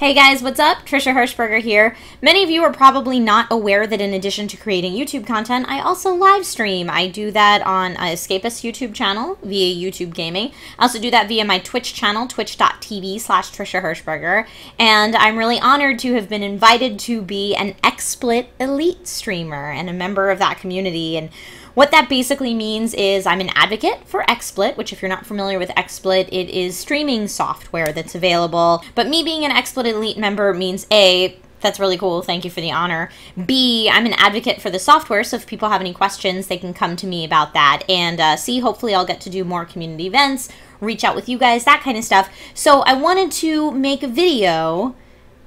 Hey guys, what's up? Trisha Hershberger here. Many of you are probably not aware that in addition to creating YouTube content, I also live stream. I do that on Escapist YouTube channel via YouTube Gaming. I also do that via my Twitch channel, twitch.tv/Trisha Hershberger. And I'm really honored to have been invited to be an XSplit Elite streamer and a member of that community. And what that basically means is I'm an advocate for XSplit, which if you're not familiar with XSplit, it is streaming software that's available. But me being an XSplit Elite member means A, that's really cool, thank you for the honor. B, I'm an advocate for the software, so if people have any questions, they can come to me about that. And C, hopefully I'll get to do more community events, reach out with you guys, that kind of stuff. So I wanted to make a video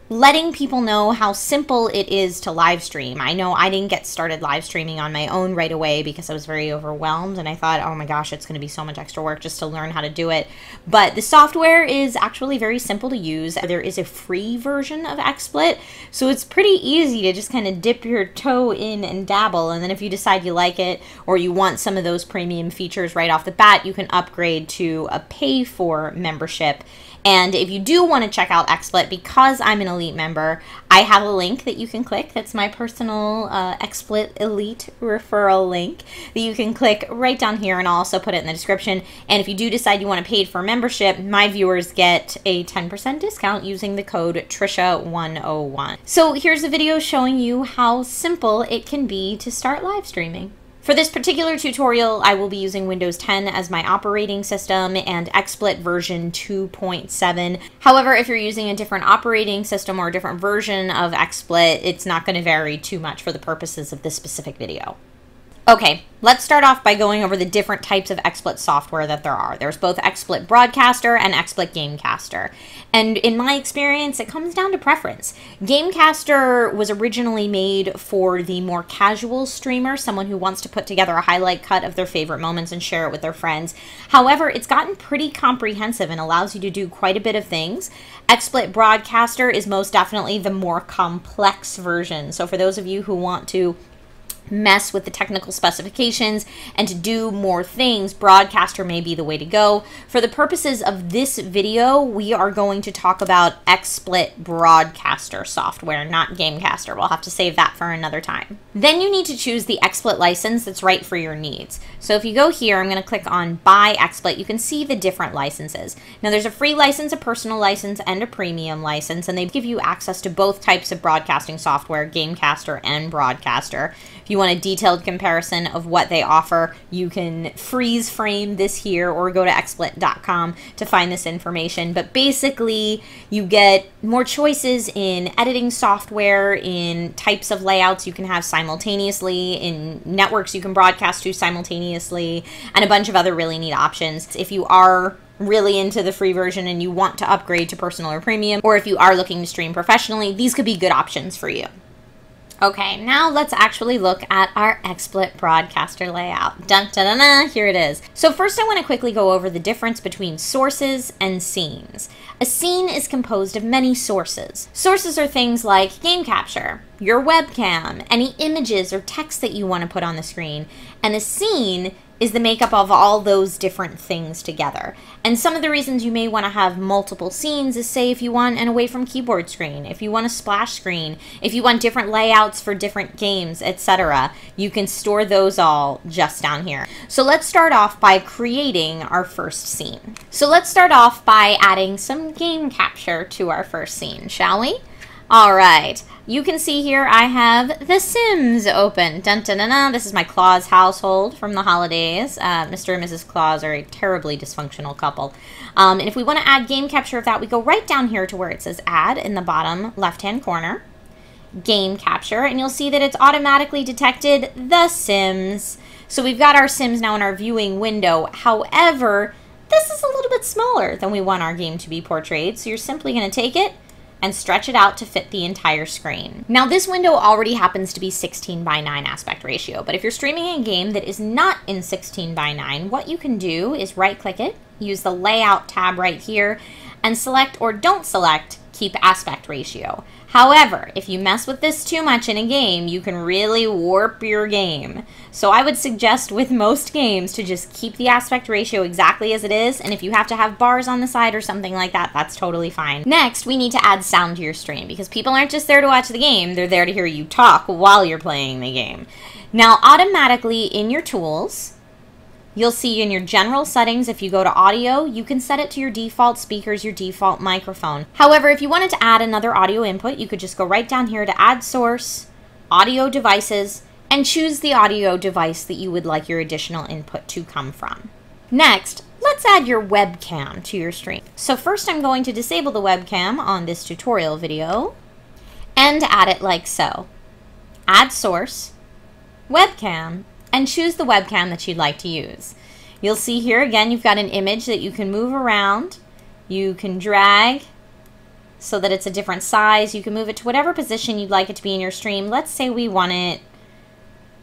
letting people know how simple it is to live stream. I know I didn't get started live streaming on my own right away because I was very overwhelmed and I thought, oh my gosh, it's going to be so much extra work just to learn how to do it. But the software is actually very simple to use. There is a free version of XSplit, so it's pretty easy to just kind of dip your toe in and dabble, and then if you decide you like it or you want some of those premium features right off the bat, you can upgrade to a pay-for membership. And if you do want to check out XSplit, because I'm an Elite member, I have a link that you can click. That's my personal XSplit Elite referral link that you can click right down here, and I'll also put it in the description. And if you do decide you want to pay for membership, my viewers get a 10% discount using the code Trisha101. So here's a video showing you how simple it can be to start live streaming. For this particular tutorial, I will be using Windows 10 as my operating system and XSplit version 2.7. However, if you're using a different operating system or a different version of XSplit, it's not going to vary too much for the purposes of this specific video. Okay, let's start off by going over the different types of XSplit software that there are. There's both XSplit Broadcaster and XSplit Gamecaster. And in my experience, it comes down to preference. Gamecaster was originally made for the more casual streamer, someone who wants to put together a highlight cut of their favorite moments and share it with their friends. However, it's gotten pretty comprehensive and allows you to do quite a bit of things. XSplit Broadcaster is most definitely the more complex version. So for those of you who want to mess with the technical specifications and to do more things, Broadcaster may be the way to go. For the purposes of this video, we are going to talk about XSplit Broadcaster software, not Gamecaster. We'll have to save that for another time. Then you need to choose the XSplit license that's right for your needs. So if you go here, I'm going to click on Buy XSplit. You can see the different licenses. Now there's a free license, a personal license, and a premium license, and they give you access to both types of broadcasting software, Gamecaster and Broadcaster. If you want a detailed comparison of what they offer, you can freeze frame this here or go to xsplit.com to find this information. But basically, you get more choices in editing software, in types of layouts you can have simultaneously, in networks you can broadcast to simultaneously, and a bunch of other really neat options. If you are really into the free version and you want to upgrade to personal or premium, or if you are looking to stream professionally, these could be good options for you. Okay, now let's actually look at our XSplit Broadcaster layout. Dun, dun, dun, dun, here it is. So first I want to quickly go over the difference between sources and scenes. A scene is composed of many sources. Sources are things like game capture, your webcam, any images or text that you want to put on the screen, and a scene is the makeup of all those different things together. And some of the reasons you may want to have multiple scenes is, say, if you want an away from keyboard screen, if you want a splash screen, if you want different layouts for different games, etc. You can store those all just down here. So let's start off by creating our first scene. So let's start off by adding some game capture to our first scene, shall we? All right, you can see here I have The Sims open. Dun, dun, dun, dun. This is my Claus household from the holidays. Mr. and Mrs. Claus are a terribly dysfunctional couple. And if we want to add game capture of that, we go right down here to where it says Add in the bottom left-hand corner. Game capture, and you'll see that it's automatically detected The Sims. So we've got our Sims now in our viewing window. However, this is a little bit smaller than we want our game to be portrayed. So you're simply going to take it and stretch it out to fit the entire screen. Now this window already happens to be 16:9 aspect ratio, but if you're streaming a game that is not in 16:9, what you can do is right click it, use the layout tab right here, and select or don't select keep aspect ratio. However, if you mess with this too much in a game, you can really warp your game. So I would suggest with most games to just keep the aspect ratio exactly as it is, and if you have to have bars on the side or something like that, that's totally fine. Next, we need to add sound to your stream, because people aren't just there to watch the game, they're there to hear you talk while you're playing the game. Now, automatically in your tools, you'll see in your general settings, if you go to audio, you can set it to your default speakers, your default microphone. However, if you wanted to add another audio input, you could just go right down here to add source, audio devices, and choose the audio device that you would like your additional input to come from. Next, let's add your webcam to your stream. So first I'm going to disable the webcam on this tutorial video and add it like so. Add source, webcam, and choose the webcam that you'd like to use. You'll see here again you've got an image that you can move around. You can drag so that it's a different size. You can move it to whatever position you'd like it to be in your stream. Let's say we want it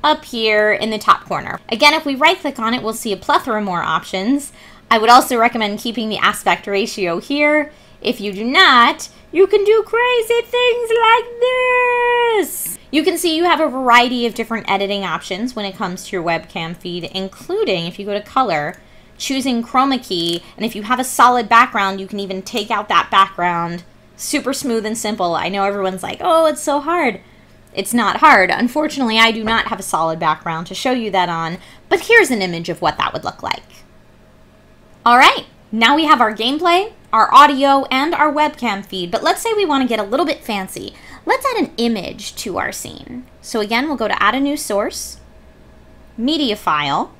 up here in the top corner. Again, if we right click on it, we'll see a plethora more options. I would also recommend keeping the aspect ratio here. If you do not, you can do crazy things like this. You can see you have a variety of different editing options when it comes to your webcam feed, including, if you go to color, choosing chroma key, and if you have a solid background, you can even take out that background. Super smooth and simple. I know everyone's like, oh, it's so hard. It's not hard. Unfortunately, I do not have a solid background to show you that on, but here's an image of what that would look like. All right, now we have our gameplay, our audio, and our webcam feed, but let's say we want to get a little bit fancy. Let's add an image to our scene. So again, we'll go to add a new source, media file,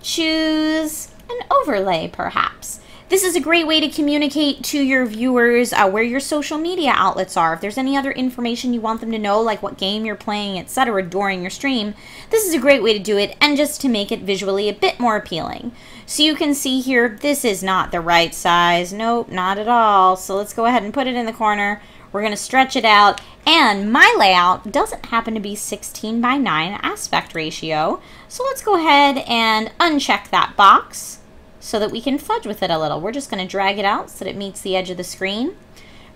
choose an overlay perhaps. This is a great way to communicate to your viewers where your social media outlets are. If there's any other information you want them to know, like what game you're playing, etc. during your stream, this is a great way to do it, and just to make it visually a bit more appealing. So you can see here, this is not the right size. Nope, not at all. So let's go ahead and put it in the corner. We're going to stretch it out, and my layout doesn't happen to be 16:9 aspect ratio. So let's go ahead and uncheck that box so that we can fudge with it a little. We're just going to drag it out so that it meets the edge of the screen.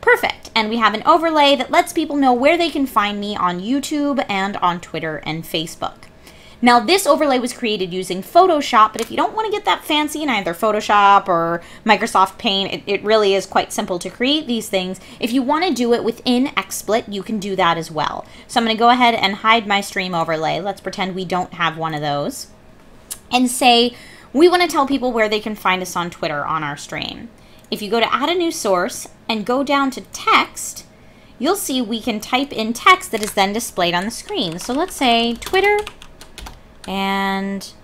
Perfect. And we have an overlay that lets people know where they can find me on YouTube and on Twitter and Facebook. Now, this overlay was created using Photoshop, but if you don't want to get that fancy in either Photoshop or Microsoft Paint, it really is quite simple to create these things. If you want to do it within XSplit, you can do that as well. So I'm going to go ahead and hide my stream overlay. Let's pretend we don't have one of those. And say we want to tell people where they can find us on Twitter on our stream. If you go to add a new source and go down to text, you'll see we can type in text that is then displayed on the screen. So let's say Twitter and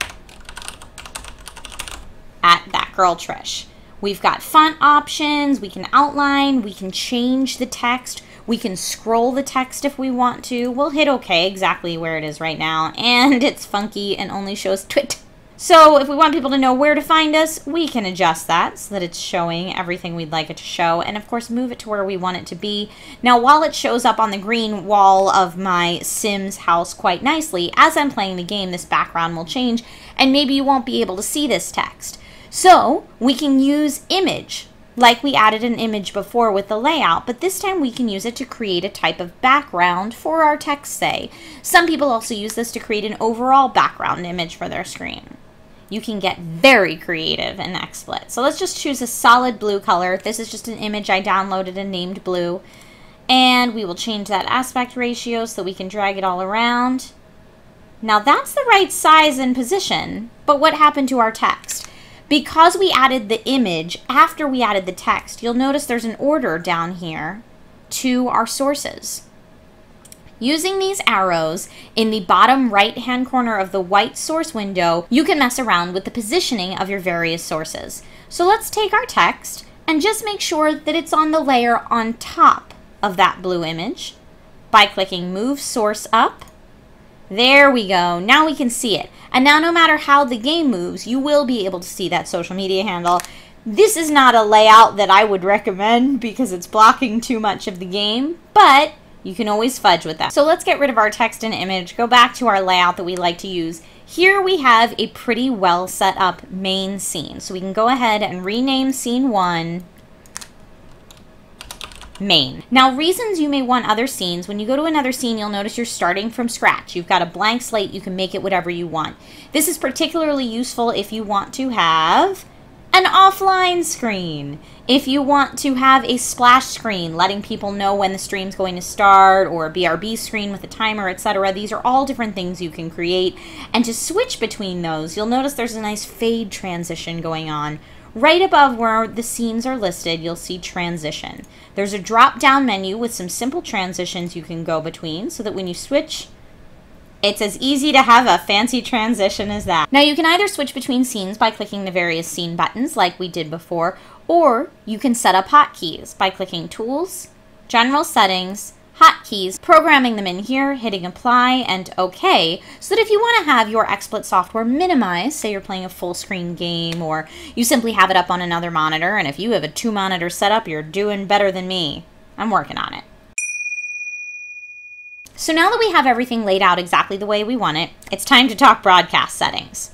at that girl Trish. We've got font options, we can outline, we can change the text, we can scroll the text if we want to. We'll hit OK exactly where it is right now, and it's funky and only shows twit. So if we want people to know where to find us, we can adjust that so that it's showing everything we'd like it to show, and of course move it to where we want it to be. Now, while it shows up on the green wall of my Sims house quite nicely, as I'm playing the game, this background will change, and maybe you won't be able to see this text. So we can use image, like we added an image before with the layout, but this time we can use it to create a type of background for our text, say. Some people also use this to create an overall background image for their screen. You can get very creative in XSplit. So let's just choose a solid blue color. This is just an image I downloaded and named blue. And we will change that aspect ratio so we can drag it all around. Now that's the right size and position, but what happened to our text? Because we added the image after we added the text, you'll notice there's an order down here to our sources. Using these arrows in the bottom right-hand corner of the white source window, you can mess around with the positioning of your various sources. So let's take our text and just make sure that it's on the layer on top of that blue image by clicking Move Source Up. There we go. Now we can see it. And now no matter how the game moves, you will be able to see that social media handle. This is not a layout that I would recommend because it's blocking too much of the game, but you can always fudge with that. So let's get rid of our text and image, go back to our layout that we like to use. Here we have a pretty well set up main scene. So we can go ahead and rename scene 1 main. Now, reasons you may want other scenes. When you go to another scene, you'll notice you're starting from scratch. You've got a blank slate. You can make it whatever you want. This is particularly useful if you want to have an offline screen. If you want to have a splash screen letting people know when the stream's going to start, or a BRB screen with a timer, etc. These are all different things you can create. And to switch between those, you'll notice there's a nice fade transition going on. Right above where the scenes are listed, you'll see transition. There's a drop-down menu with some simple transitions you can go between so that when you switch, it's as easy to have a fancy transition as that. Now, you can either switch between scenes by clicking the various scene buttons like we did before, or you can set up hotkeys by clicking Tools, General Settings, Hotkeys, programming them in here, hitting Apply and OK, so that if you want to have your XSplit software minimized, say you're playing a full screen game, or you simply have it up on another monitor, and if you have a 2-monitor setup, you're doing better than me. I'm working on it. So now that we have everything laid out exactly the way we want it, it's time to talk broadcast settings.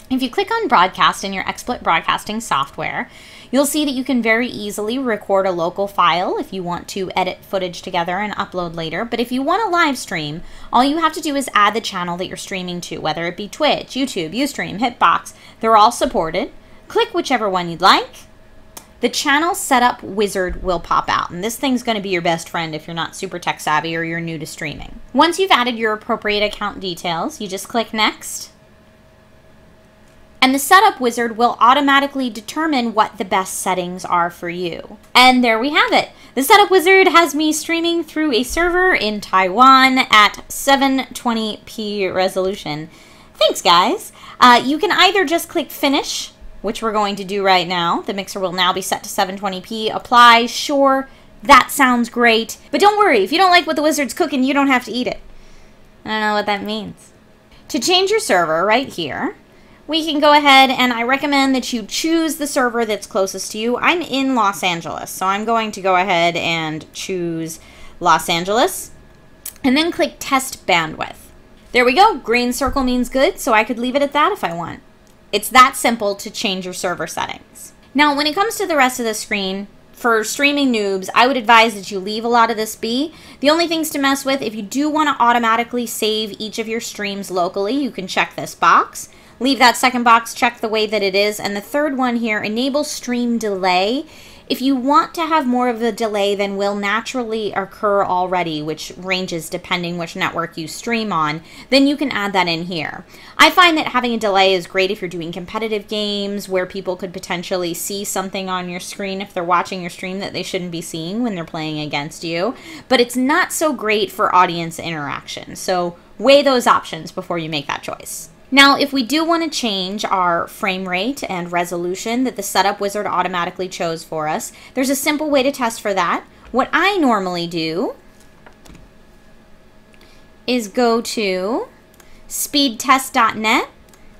If you click on Broadcast in your XSplit Broadcasting software, you'll see that you can very easily record a local file if you want to edit footage together and upload later. But if you want to live stream, all you have to do is add the channel that you're streaming to, whether it be Twitch, YouTube, Ustream, Hitbox. They're all supported. Click whichever one you'd like. The channel setup wizard will pop out, and this thing's going to be your best friend if you're not super tech savvy or you're new to streaming. Once you've added your appropriate account details, you just click Next. And the setup wizard will automatically determine what the best settings are for you. And there we have it. The setup wizard has me streaming through a server in Taiwan at 720p resolution. Thanks, guys. You can either just click Finish, which we're going to do right now. The mixer will now be set to 720p. Apply, sure, that sounds great. But don't worry, if you don't like what the wizard's cooking, you don't have to eat it. I don't know what that means. To change your server right here, we can go ahead, and I recommend that you choose the server that's closest to you. I'm in Los Angeles, so I'm going to go ahead and choose Los Angeles, and then click Test Bandwidth. There we go. Green circle means good, so I could leave it at that if I want. It's that simple to change your server settings. Now, when it comes to the rest of the screen, for streaming noobs, I would advise that you leave a lot of this be. The only things to mess with, if you do want to automatically save each of your streams locally, you can check this box. Leave that second box checked the way that it is. And the third one here, enable stream delay. If you want to have more of a delay than will naturally occur already, which ranges depending which network you stream on, then you can add that in here. I find that having a delay is great if you're doing competitive games where people could potentially see something on your screen if they're watching your stream that they shouldn't be seeing when they're playing against you. But it's not so great for audience interaction. So weigh those options before you make that choice. Now, if we do want to change our frame rate and resolution that the setup wizard automatically chose for us, there's a simple way to test for that. What I normally do is go to speedtest.net,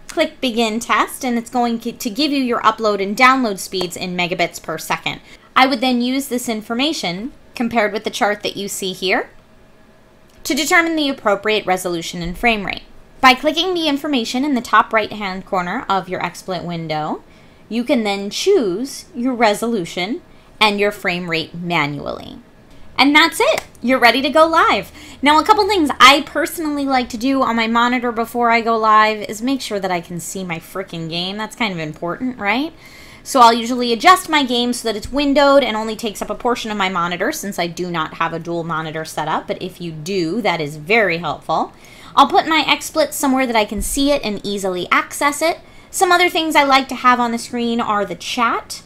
click Begin Test, and it's going to give you your upload and download speeds in megabits per second. I would then use this information, compared with the chart that you see here, to determine the appropriate resolution and frame rate. By clicking the information in the top right-hand corner of your XSplit window, you can then choose your resolution and your frame rate manually. And that's it. You're ready to go live. Now, a couple things I personally like to do on my monitor before I go live is make sure that I can see my freaking game. That's kind of important, right? So I'll usually adjust my game so that it's windowed and only takes up a portion of my monitor, since I do not have a dual monitor setup. But if you do, that is very helpful. I'll put my XSplit somewhere that I can see it and easily access it. Some other things I like to have on the screen are the chat.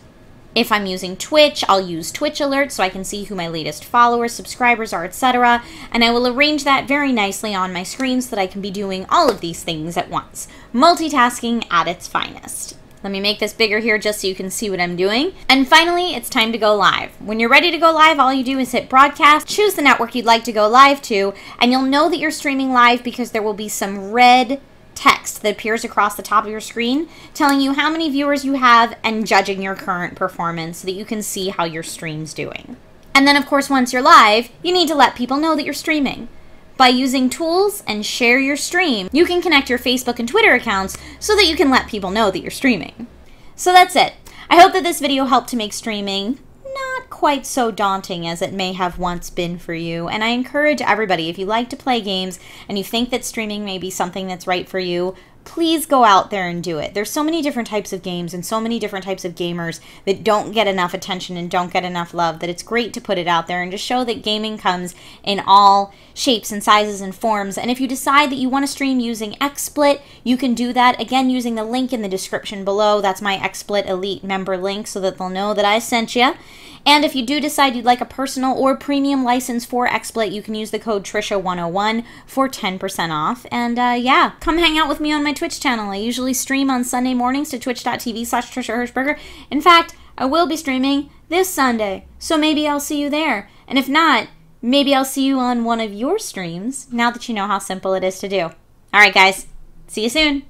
If I'm using Twitch, I'll use Twitch alerts so I can see who my latest followers, subscribers are, etc. And I will arrange that very nicely on my screen so that I can be doing all of these things at once. Multitasking at its finest. Let me make this bigger here just so you can see what I'm doing. And finally, it's time to go live. When you're ready to go live, all you do is hit broadcast, choose the network you'd like to go live to, and you'll know that you're streaming live because there will be some red text that appears across the top of your screen telling you how many viewers you have and judging your current performance so that you can see how your stream's doing. And then, of course, once you're live, you need to let people know that you're streaming. By using tools and share your stream, you can connect your Facebook and Twitter accounts so that you can let people know that you're streaming. So that's it. I hope that this video helped to make streaming not quite so daunting as it may have once been for you. And I encourage everybody, if you like to play games and you think that streaming may be something that's right for you, please go out there and do it. There's so many different types of games and so many different types of gamers that don't get enough attention and don't get enough love that it's great to put it out there and to show that gaming comes in all shapes and sizes and forms. And if you decide that you want to stream using XSplit, you can do that, again, using the link in the description below. That's my XSplit Elite member link so that they'll know that I sent you. And if you do decide you'd like a personal or premium license for XSplit, you can use the code Trisha101 for 10% off. And yeah, come hang out with me on my Twitch channel. I usually stream on Sunday mornings to twitch.tv/Trisha Hershberger. In fact, I will be streaming this Sunday, so maybe I'll see you there. And if not, maybe I'll see you on one of your streams, now that you know how simple it is to do. All right, guys, see you soon.